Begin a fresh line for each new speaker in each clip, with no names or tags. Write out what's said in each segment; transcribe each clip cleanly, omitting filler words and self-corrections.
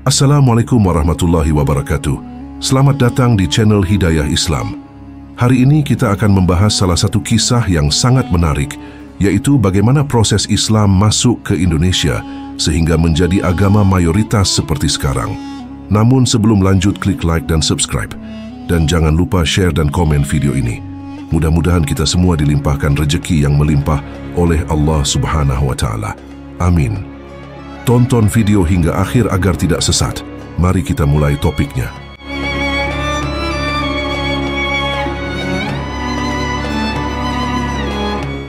Assalamualaikum warahmatullahi wabarakatuh. Selamat datang di channel Hidayah Islam. Hari ini kita akan membahas salah satu kisah yang sangat menarik, yaitu bagaimana proses Islam masuk ke Indonesia sehingga menjadi agama mayoritas seperti sekarang. Namun sebelum lanjut, klik like dan subscribe. Dan jangan lupa share dan komen video ini. Mudah-mudahan kita semua dilimpahkan rezeki yang melimpah oleh Allah Subhanahu wa Ta'ala. Amin. Tonton video hingga akhir agar tidak sesat. Mari kita mulai topiknya.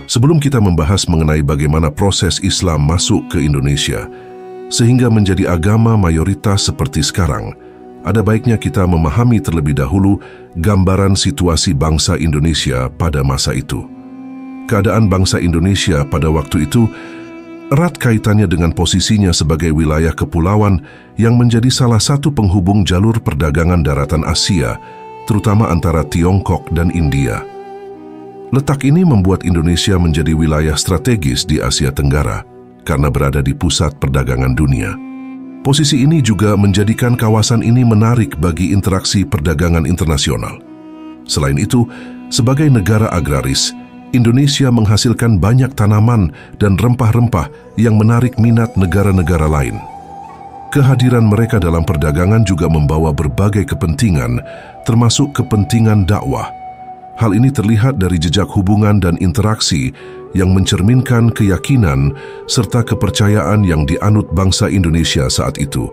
Sebelum kita membahas mengenai bagaimana proses Islam masuk ke Indonesia sehingga menjadi agama mayoritas seperti sekarang, ada baiknya kita memahami terlebih dahulu gambaran situasi bangsa Indonesia pada masa itu. Keadaan bangsa Indonesia pada waktu itu erat kaitannya dengan posisinya sebagai wilayah kepulauan yang menjadi salah satu penghubung jalur perdagangan daratan Asia, terutama antara Tiongkok dan India. Letak ini membuat Indonesia menjadi wilayah strategis di Asia Tenggara karena berada di pusat perdagangan dunia. Posisi ini juga menjadikan kawasan ini menarik bagi interaksi perdagangan internasional. Selain itu, sebagai negara agraris, Indonesia menghasilkan banyak tanaman dan rempah-rempah yang menarik minat negara-negara lain. Kehadiran mereka dalam perdagangan juga membawa berbagai kepentingan, termasuk kepentingan dakwah. Hal ini terlihat dari jejak hubungan dan interaksi yang mencerminkan keyakinan serta kepercayaan yang dianut bangsa Indonesia saat itu.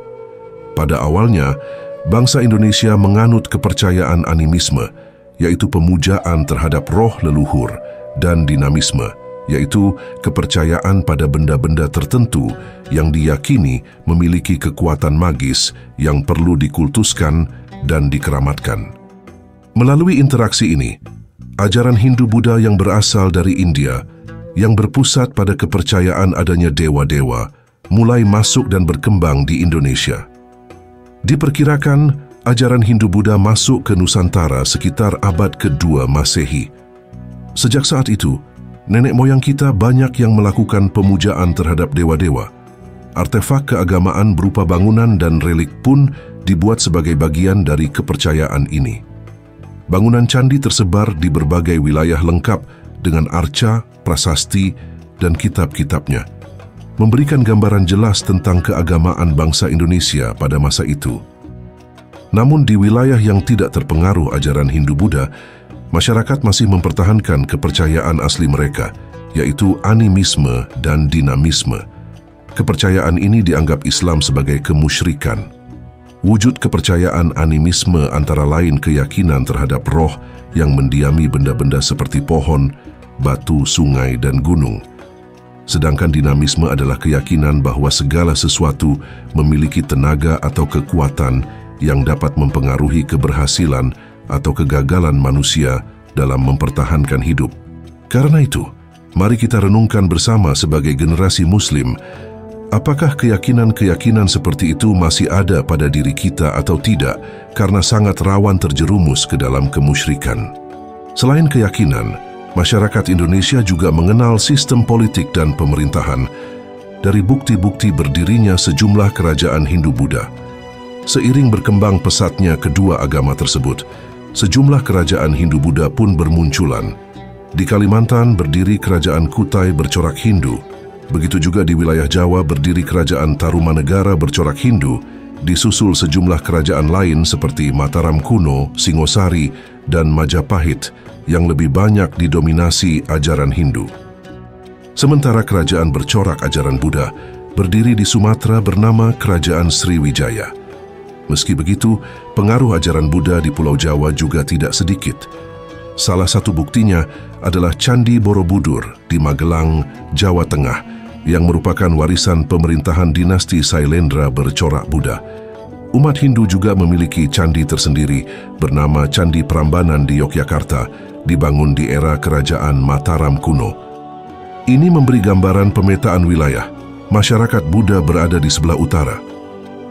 Pada awalnya, bangsa Indonesia menganut kepercayaan animisme, yaitu pemujaan terhadap roh leluhur, dan dinamisme, yaitu kepercayaan pada benda-benda tertentu yang diyakini memiliki kekuatan magis yang perlu dikultuskan dan dikeramatkan. Melalui interaksi ini, ajaran Hindu-Buddha yang berasal dari India, yang berpusat pada kepercayaan adanya dewa-dewa, mulai masuk dan berkembang di Indonesia. Diperkirakan, ajaran Hindu-Buddha masuk ke Nusantara sekitar abad ke-2 Masehi. Sejak saat itu, nenek moyang kita banyak yang melakukan pemujaan terhadap dewa-dewa. Artefak keagamaan berupa bangunan dan relik pun dibuat sebagai bagian dari kepercayaan ini. Bangunan candi tersebar di berbagai wilayah lengkap dengan arca, prasasti, dan kitab-kitabnya, memberikan gambaran jelas tentang keagamaan bangsa Indonesia pada masa itu. Namun di wilayah yang tidak terpengaruh ajaran Hindu-Buddha, masyarakat masih mempertahankan kepercayaan asli mereka, yaitu animisme dan dinamisme. Kepercayaan ini dianggap Islam sebagai kemusyrikan. Wujud kepercayaan animisme antara lain keyakinan terhadap roh yang mendiami benda-benda seperti pohon, batu, sungai, dan gunung. Sedangkan dinamisme adalah keyakinan bahwa segala sesuatu memiliki tenaga atau kekuatan yang dapat mempengaruhi keberhasilan atau kegagalan manusia dalam mempertahankan hidup. Karena itu, mari kita renungkan bersama sebagai generasi Muslim, apakah keyakinan-keyakinan seperti itu masih ada pada diri kita atau tidak, karena sangat rawan terjerumus ke dalam kemusyrikan. Selain keyakinan, masyarakat Indonesia juga mengenal sistem politik dan pemerintahan dari bukti-bukti berdirinya sejumlah kerajaan Hindu-Buddha. Seiring berkembang pesatnya kedua agama tersebut, sejumlah kerajaan Hindu-Buddha pun bermunculan. Di Kalimantan berdiri kerajaan Kutai bercorak Hindu. Begitu juga di wilayah Jawa berdiri kerajaan Tarumanegara bercorak Hindu, disusul sejumlah kerajaan lain seperti Mataram kuno, Singosari, dan Majapahit yang lebih banyak didominasi ajaran Hindu. Sementara kerajaan bercorak ajaran Buddha berdiri di Sumatera bernama Kerajaan Sriwijaya. Meski begitu, pengaruh ajaran Buddha di Pulau Jawa juga tidak sedikit. Salah satu buktinya adalah Candi Borobudur di Magelang, Jawa Tengah, yang merupakan warisan pemerintahan dinasti Sailendra bercorak Buddha. Umat Hindu juga memiliki candi tersendiri bernama Candi Prambanan di Yogyakarta, dibangun di era Kerajaan Mataram kuno. Ini memberi gambaran pemetaan wilayah. Masyarakat Buddha berada di sebelah utara,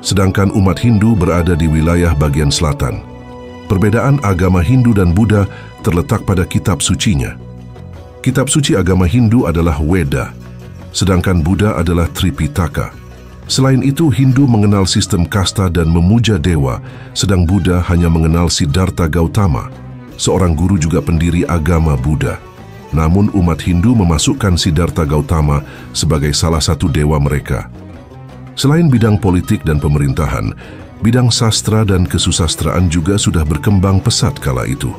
sedangkan umat Hindu berada di wilayah bagian selatan. Perbedaan agama Hindu dan Buddha terletak pada kitab sucinya. Kitab suci agama Hindu adalah Weda, sedangkan Buddha adalah Tripitaka. Selain itu, Hindu mengenal sistem kasta dan memuja dewa, sedang Buddha hanya mengenal Siddhartha Gautama, seorang guru juga pendiri agama Buddha. Namun umat Hindu memasukkan Siddhartha Gautama sebagai salah satu dewa mereka. Selain bidang politik dan pemerintahan, bidang sastra dan kesusastraan juga sudah berkembang pesat kala itu.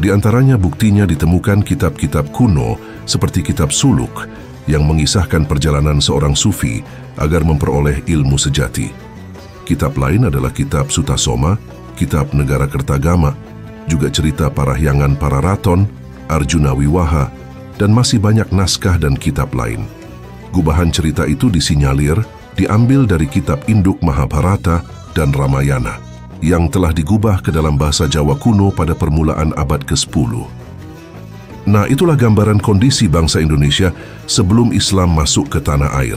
Di antaranya buktinya ditemukan kitab-kitab kuno seperti kitab Suluk yang mengisahkan perjalanan seorang sufi agar memperoleh ilmu sejati. Kitab lain adalah kitab Sutasoma, kitab Negara Kertagama, juga cerita Parahyangan Pararaton, Arjuna Wiwaha, dan masih banyak naskah dan kitab lain. Gubahan cerita itu disinyalir diambil dari kitab induk Mahabharata dan Ramayana, yang telah digubah ke dalam bahasa Jawa kuno pada permulaan abad ke-10. Nah, itulah gambaran kondisi bangsa Indonesia sebelum Islam masuk ke tanah air.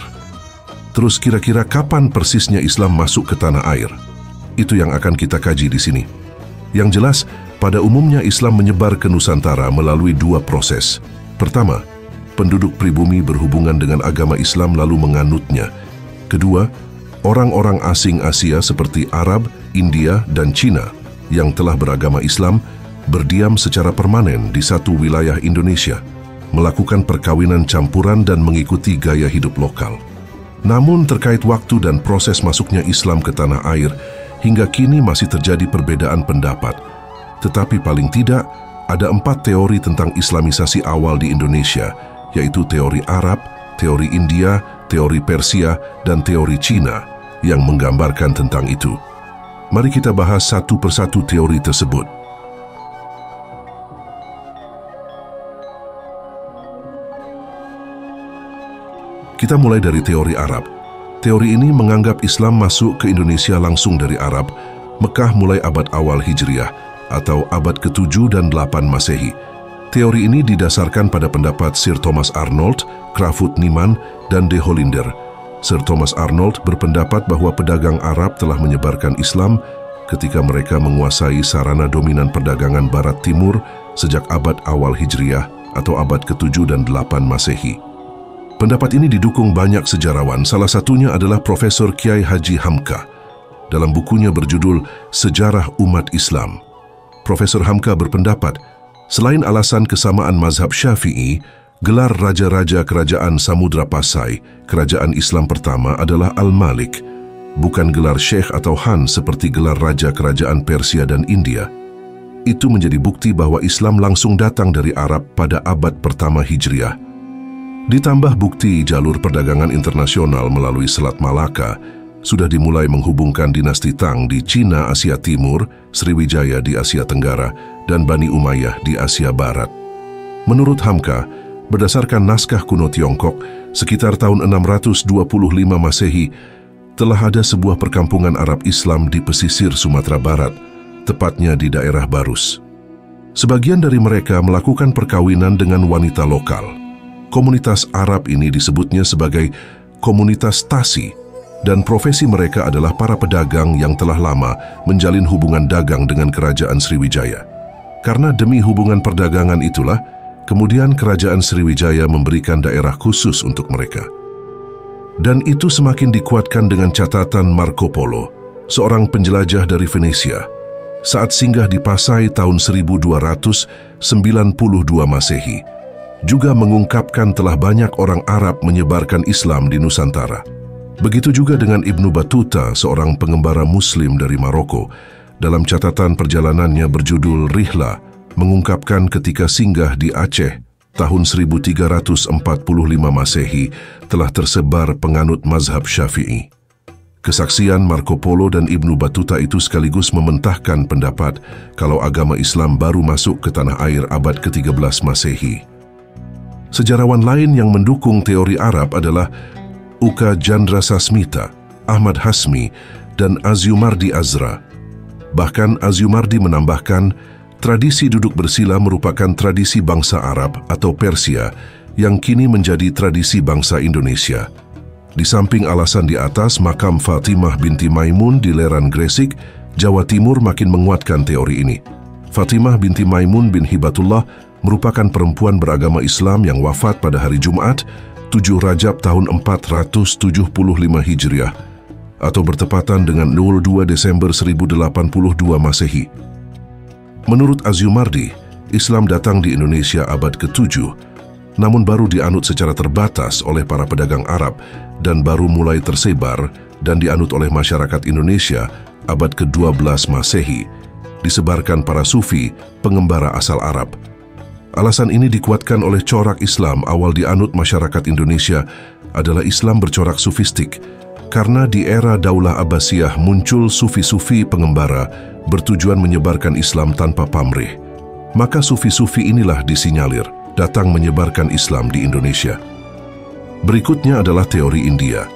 Terus kira-kira kapan persisnya Islam masuk ke tanah air? Itu yang akan kita kaji di sini. Yang jelas, pada umumnya Islam menyebar ke Nusantara melalui dua proses. Pertama, penduduk pribumi berhubungan dengan agama Islam lalu menganutnya. Kedua, orang-orang asing Asia seperti Arab, India, dan Cina yang telah beragama Islam berdiam secara permanen di satu wilayah Indonesia, melakukan perkawinan campuran dan mengikuti gaya hidup lokal. Namun terkait waktu dan proses masuknya Islam ke tanah air, hingga kini masih terjadi perbedaan pendapat. Tetapi paling tidak, ada 4 teori tentang Islamisasi awal di Indonesia, yaitu teori Arab, teori India, teori Persia, dan teori Cina, yang menggambarkan tentang itu. Mari kita bahas satu persatu teori tersebut. Kita mulai dari teori Arab. Teori ini menganggap Islam masuk ke Indonesia langsung dari Arab, Mekah mulai abad awal Hijriah, atau abad ke-7 dan 8 Masehi. Teori ini didasarkan pada pendapat Sir Thomas Arnold, Krafft Niemann, dan De Hollander. Sir Thomas Arnold berpendapat bahwa pedagang Arab telah menyebarkan Islam ketika mereka menguasai sarana dominan perdagangan Barat Timur sejak abad awal Hijriah atau abad ke-7 dan 8 Masehi. Pendapat ini didukung banyak sejarawan, salah satunya adalah Profesor Kiai Haji Hamka. Dalam bukunya berjudul Sejarah Umat Islam, Profesor Hamka berpendapat, selain alasan kesamaan mazhab Syafi'i, gelar Raja-Raja Kerajaan Samudra Pasai, Kerajaan Islam pertama adalah Al-Malik, bukan gelar Syekh atau Han seperti gelar Raja Kerajaan Persia dan India. Itu menjadi bukti bahwa Islam langsung datang dari Arab pada abad pertama Hijriah. Ditambah bukti jalur perdagangan internasional melalui Selat Malaka sudah dimulai menghubungkan dinasti Tang di Cina Asia Timur, Sriwijaya di Asia Tenggara, dan Bani Umayyah di Asia Barat. Menurut Hamka, berdasarkan naskah kuno Tiongkok, sekitar tahun 625 Masehi, telah ada sebuah perkampungan Arab Islam di pesisir Sumatera Barat, tepatnya di daerah Barus. Sebagian dari mereka melakukan perkawinan dengan wanita lokal. Komunitas Arab ini disebutnya sebagai komunitas Tasi, dan profesi mereka adalah para pedagang yang telah lama menjalin hubungan dagang dengan kerajaan Sriwijaya. Karena demi hubungan perdagangan itulah, kemudian kerajaan Sriwijaya memberikan daerah khusus untuk mereka. Dan itu semakin dikuatkan dengan catatan Marco Polo, seorang penjelajah dari Venesia, saat singgah di Pasai tahun 1292 Masehi. Juga mengungkapkan telah banyak orang Arab menyebarkan Islam di Nusantara. Begitu juga dengan Ibnu Battuta, seorang pengembara Muslim dari Maroko, dalam catatan perjalanannya berjudul Rihla, mengungkapkan ketika singgah di Aceh tahun 1345 Masehi telah tersebar penganut mazhab Syafi'i. Kesaksian Marco Polo dan Ibnu Battuta itu sekaligus mementahkan pendapat kalau agama Islam baru masuk ke tanah air abad ke-13 Masehi. Sejarawan lain yang mendukung teori Arab adalah Uka Jandrasasmita, Ahmad Hasmi, dan Azyumardi Azra. Bahkan Azyumardi menambahkan, tradisi duduk bersila merupakan tradisi bangsa Arab atau Persia yang kini menjadi tradisi bangsa Indonesia. Di samping alasan di atas, makam Fatimah binti Maimun di Leran Gresik, Jawa Timur makin menguatkan teori ini. Fatimah binti Maimun bin Hibatullah merupakan perempuan beragama Islam yang wafat pada hari Jumat, 7 Rajab tahun 475 Hijriah atau bertepatan dengan 02 Desember 1082 Masehi. Menurut Azyumardi, Islam datang di Indonesia abad ke-7, namun baru dianut secara terbatas oleh para pedagang Arab dan baru mulai tersebar dan dianut oleh masyarakat Indonesia abad ke-12 Masehi, disebarkan para sufi pengembara asal Arab. Alasan ini dikuatkan oleh corak Islam awal dianut masyarakat Indonesia adalah Islam bercorak sufistik, karena di era Daulah Abbasiyah muncul sufi-sufi pengembara bertujuan menyebarkan Islam tanpa pamrih. Maka sufi-sufi inilah disinyalir datang menyebarkan Islam di Indonesia. Berikutnya adalah teori India.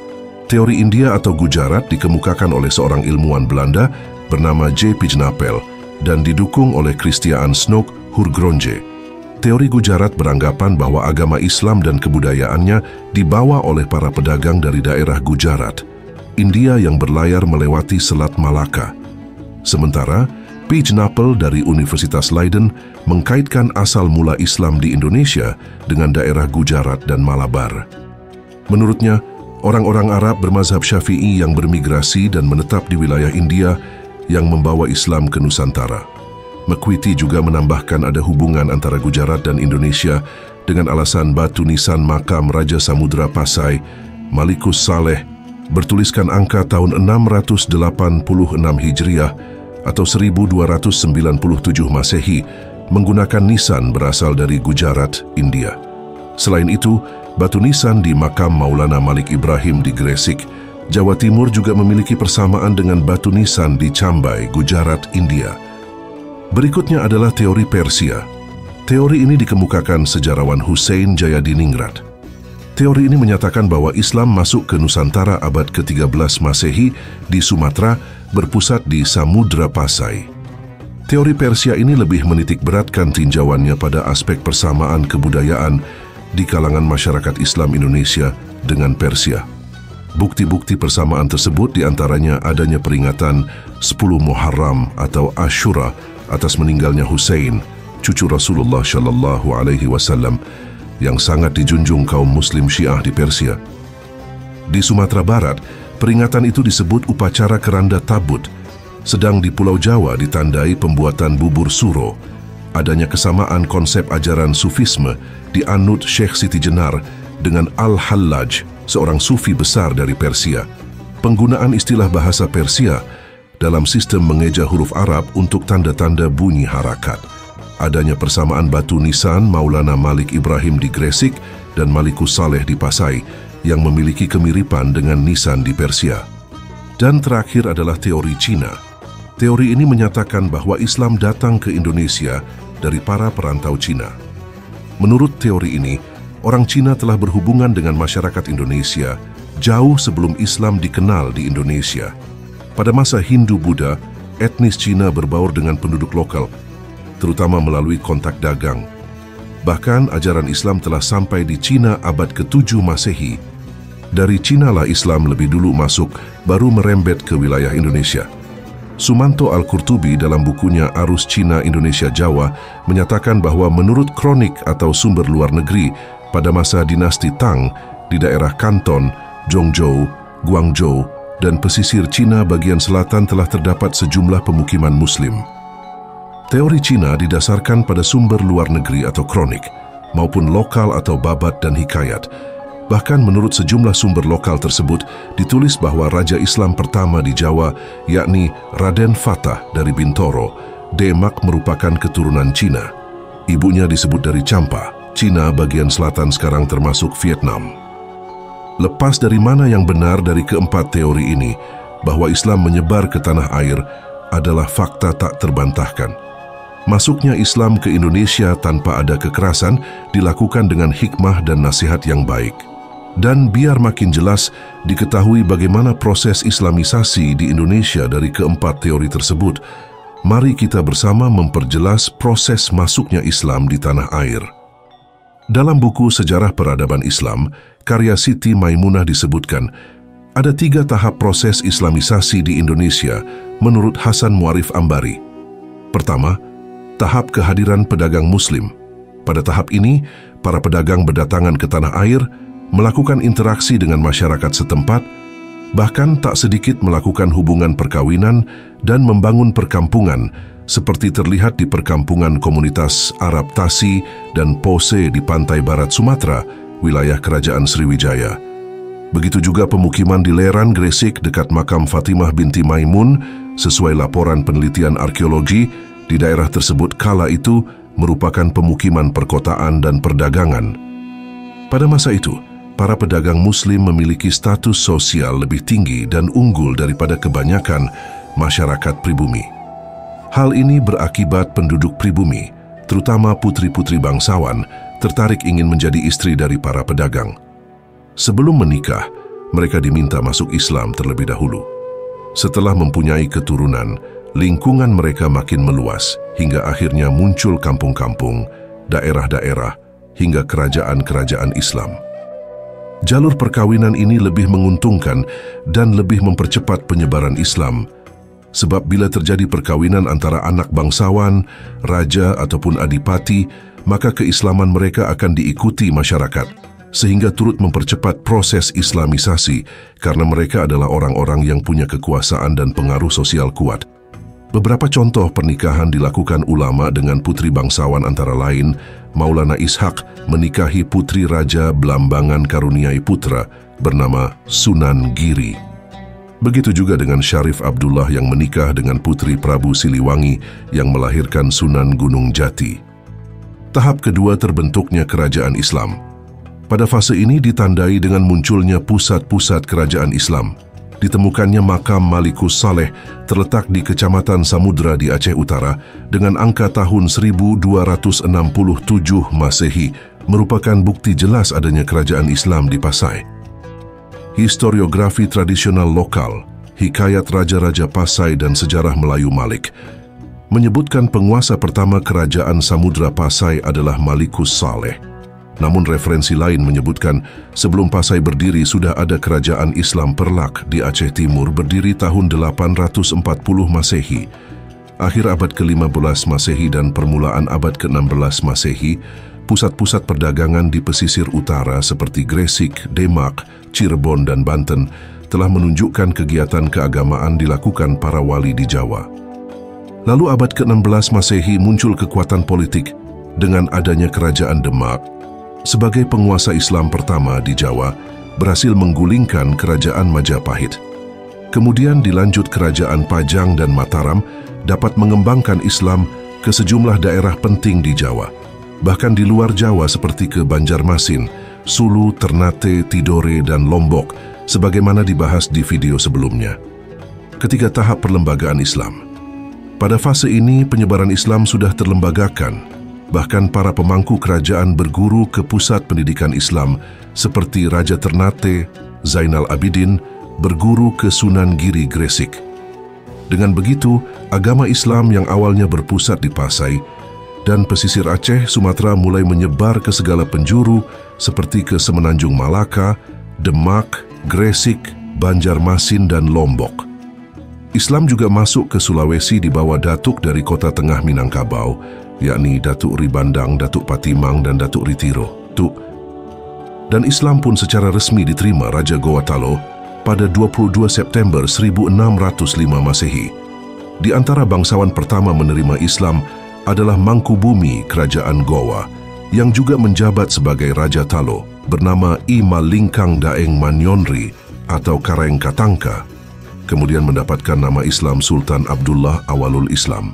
Teori India atau Gujarat dikemukakan oleh seorang ilmuwan Belanda bernama J. Pijnapel dan didukung oleh Christiaan Snoek Hurgronje. Teori Gujarat beranggapan bahwa agama Islam dan kebudayaannya dibawa oleh para pedagang dari daerah Gujarat, India yang berlayar melewati Selat Malaka. Sementara, Pijnapel dari Universitas Leiden mengkaitkan asal mula Islam di Indonesia dengan daerah Gujarat dan Malabar. Menurutnya, orang-orang Arab bermazhab Syafi'i yang bermigrasi dan menetap di wilayah India yang membawa Islam ke Nusantara. McQuitty juga menambahkan ada hubungan antara Gujarat dan Indonesia dengan alasan batu nisan makam Raja Samudra Pasai, Malikus Saleh, bertuliskan angka tahun 686 Hijriah atau 1297 Masehi, menggunakan nisan berasal dari Gujarat, India. Selain itu, batu nisan di makam Maulana Malik Ibrahim di Gresik, Jawa Timur juga memiliki persamaan dengan batu nisan di Cambai, Gujarat, India. Berikutnya adalah teori Persia. Teori ini dikemukakan sejarawan Hussein Jayadiningrat. Teori ini menyatakan bahwa Islam masuk ke Nusantara abad ke-13 Masehi di Sumatera, berpusat di Samudra Pasai. Teori Persia ini lebih menitik beratkan tinjauannya pada aspek persamaan kebudayaan di kalangan masyarakat Islam Indonesia dengan Persia. Bukti-bukti persamaan tersebut diantaranya adanya peringatan 10 Muharram atau Ashura atas meninggalnya Hussein, cucu Rasulullah Shallallahu Alaihi Wasallam, yang sangat dijunjung kaum Muslim Syiah di Persia. Di Sumatera Barat, peringatan itu disebut upacara keranda tabut, sedang di Pulau Jawa ditandai pembuatan bubur suro. Adanya kesamaan konsep ajaran sufisme dianut Syekh Siti Jenar dengan Al-Hallaj, seorang sufi besar dari Persia. Penggunaan istilah bahasa Persia dalam sistem mengeja huruf Arab untuk tanda-tanda bunyi harakat. Adanya persamaan batu nisan Maulana Malik Ibrahim di Gresik dan Malikus Saleh di Pasai yang memiliki kemiripan dengan nisan di Persia. Dan terakhir adalah teori Cina. Teori ini menyatakan bahwa Islam datang ke Indonesia dari para perantau Cina. Menurut teori ini, orang Cina telah berhubungan dengan masyarakat Indonesia jauh sebelum Islam dikenal di Indonesia. Pada masa Hindu-Buddha, etnis Cina berbaur dengan penduduk lokal, terutama melalui kontak dagang. Bahkan ajaran Islam telah sampai di Cina abad ke-7 Masehi. Dari Cina lah Islam lebih dulu masuk, baru merembet ke wilayah Indonesia. Sumanto Al-Qurtubi dalam bukunya Arus Cina Indonesia Jawa menyatakan bahwa menurut kronik atau sumber luar negeri, pada masa dinasti Tang di daerah Kanton, Zhongzhou, Guangzhou, dan pesisir Cina bagian selatan telah terdapat sejumlah pemukiman Muslim. Teori Cina didasarkan pada sumber luar negeri atau kronik, maupun lokal atau babat dan hikayat. Bahkan menurut sejumlah sumber lokal tersebut, ditulis bahwa Raja Islam pertama di Jawa, yakni Raden Fatah dari Bintoro, Demak merupakan keturunan Cina. Ibunya disebut dari Champa, Cina bagian selatan sekarang termasuk Vietnam. Lepas dari mana yang benar dari keempat teori ini, bahwa Islam menyebar ke tanah air adalah fakta tak terbantahkan. Masuknya Islam ke Indonesia tanpa ada kekerasan dilakukan dengan hikmah dan nasihat yang baik. Dan biar makin jelas diketahui bagaimana proses Islamisasi di Indonesia dari keempat teori tersebut, mari kita bersama memperjelas proses masuknya Islam di tanah air. Dalam buku Sejarah Peradaban Islam, karya Siti Maimunah disebutkan, ada 3 tahap proses Islamisasi di Indonesia menurut Hasan Muarif Ambari. Pertama, tahap kehadiran pedagang Muslim. Pada tahap ini, para pedagang berdatangan ke tanah air, melakukan interaksi dengan masyarakat setempat, bahkan tak sedikit melakukan hubungan perkawinan dan membangun perkampungan seperti terlihat di perkampungan komunitas Arab Tasi dan Pose di pantai barat Sumatera, wilayah Kerajaan Sriwijaya. Begitu juga pemukiman di Leran, Gresik dekat makam Fatimah binti Maimun, sesuai laporan penelitian arkeologi, di daerah tersebut kala itu merupakan pemukiman perkotaan dan perdagangan. Pada masa itu, para pedagang Muslim memiliki status sosial lebih tinggi dan unggul daripada kebanyakan masyarakat pribumi. Hal ini berakibat penduduk pribumi, terutama putri-putri bangsawan, tertarik ingin menjadi istri dari para pedagang. Sebelum menikah, mereka diminta masuk Islam terlebih dahulu. Setelah mempunyai keturunan, lingkungan mereka makin meluas hingga akhirnya muncul kampung-kampung, daerah-daerah, hingga kerajaan-kerajaan Islam. Jalur perkawinan ini lebih menguntungkan dan lebih mempercepat penyebaran Islam, sebab bila terjadi perkawinan antara anak bangsawan, raja ataupun adipati, maka keislaman mereka akan diikuti masyarakat, sehingga turut mempercepat proses islamisasi karena mereka adalah orang-orang yang punya kekuasaan dan pengaruh sosial kuat. Beberapa contoh pernikahan dilakukan ulama dengan putri bangsawan antara lain, Maulana Ishaq menikahi putri Raja Blambangan Karuniai Putra bernama Sunan Giri. Begitu juga dengan Syarif Abdullah yang menikah dengan putri Prabu Siliwangi yang melahirkan Sunan Gunung Jati. Tahap kedua terbentuknya kerajaan Islam. Pada fase ini ditandai dengan munculnya pusat-pusat kerajaan Islam. Ditemukannya makam Malikus Saleh terletak di Kecamatan Samudra di Aceh Utara dengan angka tahun 1267 Masehi merupakan bukti jelas adanya kerajaan Islam di Pasai. Historiografi tradisional lokal, hikayat raja-raja Pasai dan sejarah Melayu Malik menyebutkan penguasa pertama kerajaan Samudra Pasai adalah Malikus Saleh. Namun referensi lain menyebutkan sebelum Pasai berdiri sudah ada kerajaan Islam Perlak di Aceh Timur berdiri tahun 840 Masehi. Akhir abad ke-15 Masehi dan permulaan abad ke-16 Masehi, pusat-pusat perdagangan di pesisir utara seperti Gresik, Demak, Cirebon dan Banten telah menunjukkan kegiatan keagamaan dilakukan para wali di Jawa. Lalu abad ke-16 Masehi muncul kekuatan politik dengan adanya kerajaan Demak. Sebagai penguasa Islam pertama di Jawa, berhasil menggulingkan kerajaan Majapahit. Kemudian dilanjut kerajaan Pajang dan Mataram dapat mengembangkan Islam ke sejumlah daerah penting di Jawa, bahkan di luar Jawa seperti ke Banjarmasin, Sulu, Ternate, Tidore, dan Lombok, sebagaimana dibahas di video sebelumnya. Ketiga tahap perlembagaan Islam. Pada fase ini, penyebaran Islam sudah terlembagakan. Bahkan para pemangku kerajaan berguru ke pusat pendidikan Islam seperti Raja Ternate, Zainal Abidin, berguru ke Sunan Giri Gresik. Dengan begitu, agama Islam yang awalnya berpusat di Pasai dan pesisir Aceh, Sumatera mulai menyebar ke segala penjuru seperti ke Semenanjung Malaka, Demak, Gresik, Banjarmasin, dan Lombok. Islam juga masuk ke Sulawesi di bawah datuk dari kota tengah Minangkabau, yakni Datuk Ribandang, Datuk Patimang, dan Datuk Ritiro. Dan Islam pun secara resmi diterima Raja Goa Talo pada 22 September 1605 Masehi. Di antara bangsawan pertama menerima Islam adalah Mangkubumi Kerajaan Goa, yang juga menjabat sebagai Raja Talo, bernama I Malingkang Daeng Manyonri atau Kareng Katangka, kemudian mendapatkan nama Islam Sultan Abdullah Awalul Islam.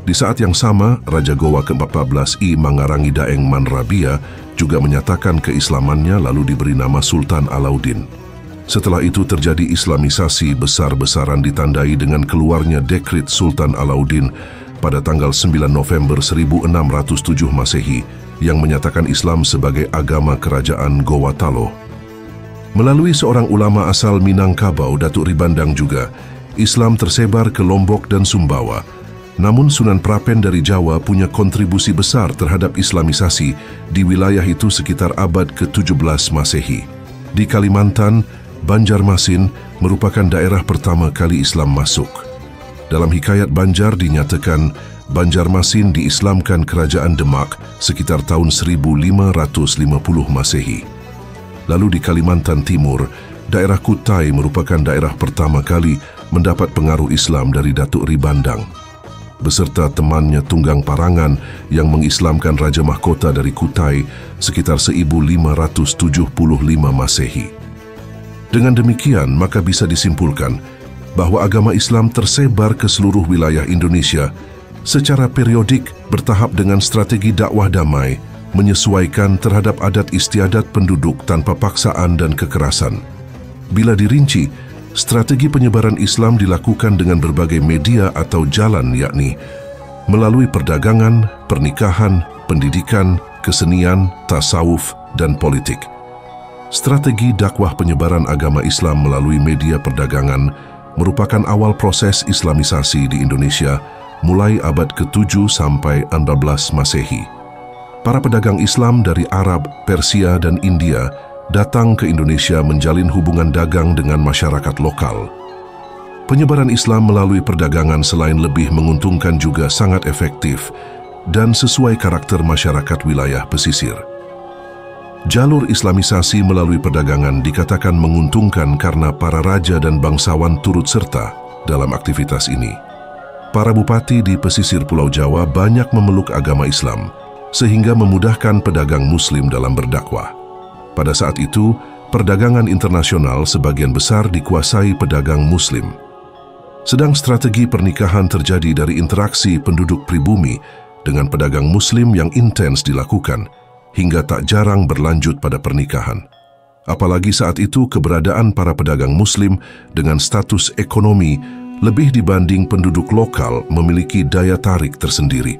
Di saat yang sama, Raja Goa ke-14 I Mangarangi Daeng Manrabia juga menyatakan keislamannya lalu diberi nama Sultan Alauddin. Setelah itu terjadi islamisasi besar-besaran ditandai dengan keluarnya dekrit Sultan Alauddin pada tanggal 9 November 1607 Masehi yang menyatakan Islam sebagai agama kerajaan Goa Talo. Melalui seorang ulama asal Minangkabau, Datuk Ribandang juga, Islam tersebar ke Lombok dan Sumbawa. Namun Sunan Prapen dari Jawa punya kontribusi besar terhadap islamisasi di wilayah itu sekitar abad ke-17 Masehi. Di Kalimantan, Banjarmasin merupakan daerah pertama kali Islam masuk. Dalam hikayat Banjar dinyatakan Banjarmasin diislamkan kerajaan Demak sekitar tahun 1550 Masehi. Lalu di Kalimantan Timur, daerah Kutai merupakan daerah pertama kali mendapat pengaruh Islam dari Datuk Ribandang, beserta temannya Tunggang Parangan yang mengislamkan Raja Mahkota dari Kutai sekitar 1575 Masehi. Dengan demikian, maka bisa disimpulkan bahwa agama Islam tersebar ke seluruh wilayah Indonesia secara periodik bertahap dengan strategi dakwah damai, menyesuaikan terhadap adat istiadat penduduk tanpa paksaan dan kekerasan. Bila dirinci, strategi penyebaran Islam dilakukan dengan berbagai media atau jalan, yakni melalui perdagangan, pernikahan, pendidikan, kesenian, tasawuf, dan politik. Strategi dakwah penyebaran agama Islam melalui media perdagangan merupakan awal proses Islamisasi di Indonesia mulai abad ke-7 sampai 14 Masehi. Para pedagang Islam dari Arab, Persia, dan India datang ke Indonesia menjalin hubungan dagang dengan masyarakat lokal. Penyebaran Islam melalui perdagangan selain lebih menguntungkan juga sangat efektif dan sesuai karakter masyarakat wilayah pesisir. Jalur Islamisasi melalui perdagangan dikatakan menguntungkan karena para raja dan bangsawan turut serta dalam aktivitas ini. Para bupati di pesisir Pulau Jawa banyak memeluk agama Islam, sehingga memudahkan pedagang Muslim dalam berdakwah. Pada saat itu, perdagangan internasional sebagian besar dikuasai pedagang Muslim. Sedang strategi pernikahan terjadi dari interaksi penduduk pribumi dengan pedagang Muslim yang intens dilakukan, hingga tak jarang berlanjut pada pernikahan. Apalagi saat itu keberadaan para pedagang Muslim dengan status ekonomi lebih dibanding penduduk lokal memiliki daya tarik tersendiri.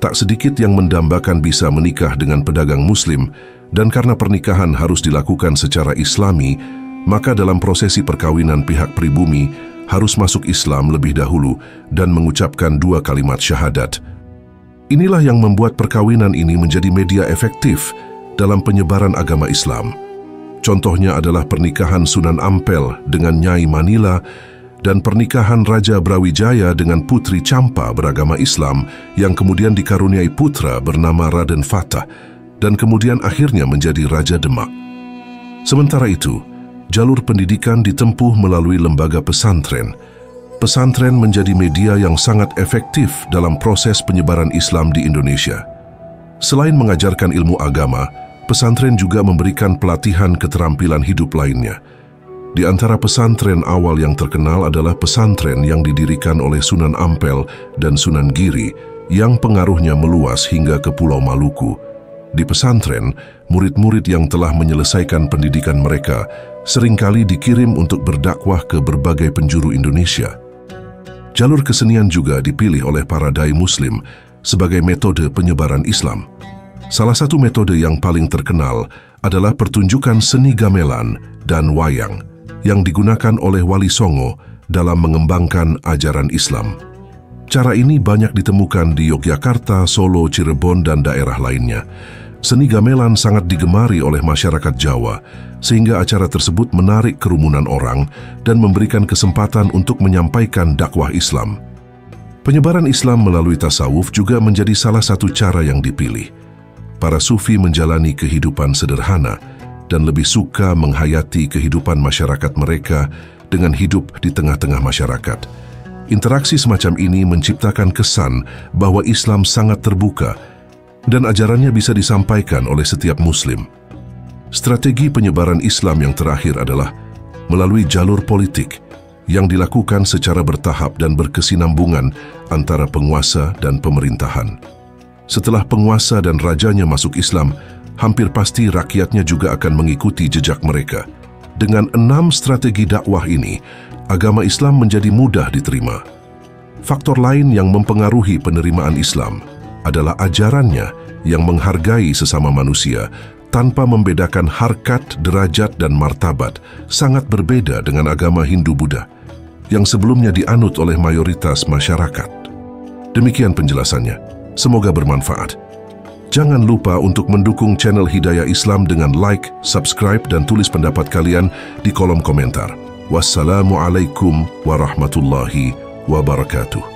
Tak sedikit yang mendambakan bisa menikah dengan pedagang Muslim, dan karena pernikahan harus dilakukan secara Islami, maka dalam prosesi perkawinan pihak pribumi harus masuk Islam lebih dahulu dan mengucapkan 2 kalimat syahadat. Inilah yang membuat perkawinan ini menjadi media efektif dalam penyebaran agama Islam. Contohnya adalah pernikahan Sunan Ampel dengan Nyai Manila dan pernikahan Raja Brawijaya dengan Putri Campa beragama Islam yang kemudian dikaruniai putra bernama Raden Fatah dan kemudian akhirnya menjadi Raja Demak. Sementara itu, jalur pendidikan ditempuh melalui lembaga pesantren. Pesantren menjadi media yang sangat efektif dalam proses penyebaran Islam di Indonesia. Selain mengajarkan ilmu agama, pesantren juga memberikan pelatihan keterampilan hidup lainnya. Di antara pesantren awal yang terkenal adalah pesantren yang didirikan oleh Sunan Ampel dan Sunan Giri yang pengaruhnya meluas hingga ke Pulau Maluku. Di pesantren, murid-murid yang telah menyelesaikan pendidikan mereka seringkali dikirim untuk berdakwah ke berbagai penjuru Indonesia. Jalur kesenian juga dipilih oleh para dai Muslim sebagai metode penyebaran Islam. Salah satu metode yang paling terkenal adalah pertunjukan seni gamelan dan wayang yang digunakan oleh Wali Songo dalam mengembangkan ajaran Islam. Cara ini banyak ditemukan di Yogyakarta, Solo, Cirebon, dan daerah lainnya. Seni gamelan sangat digemari oleh masyarakat Jawa, sehingga acara tersebut menarik kerumunan orang dan memberikan kesempatan untuk menyampaikan dakwah Islam. Penyebaran Islam melalui tasawuf juga menjadi salah satu cara yang dipilih. Para sufi menjalani kehidupan sederhana dan lebih suka menghayati kehidupan masyarakat mereka dengan hidup di tengah-tengah masyarakat. Interaksi semacam ini menciptakan kesan bahwa Islam sangat terbuka dan ajarannya bisa disampaikan oleh setiap Muslim. Strategi penyebaran Islam yang terakhir adalah melalui jalur politik yang dilakukan secara bertahap dan berkesinambungan antara penguasa dan pemerintahan. Setelah penguasa dan rajanya masuk Islam, hampir pasti rakyatnya juga akan mengikuti jejak mereka. Dengan 6 strategi dakwah ini, agama Islam menjadi mudah diterima. Faktor lain yang mempengaruhi penerimaan Islam adalah ajarannya yang menghargai sesama manusia tanpa membedakan harkat, derajat, dan martabat, sangat berbeda dengan agama Hindu-Buddha yang sebelumnya dianut oleh mayoritas masyarakat. Demikian penjelasannya. Semoga bermanfaat. Jangan lupa untuk mendukung channel Hidayah Islam dengan like, subscribe, dan tulis pendapat kalian di kolom komentar. Wassalamualaikum warahmatullahi wabarakatuh.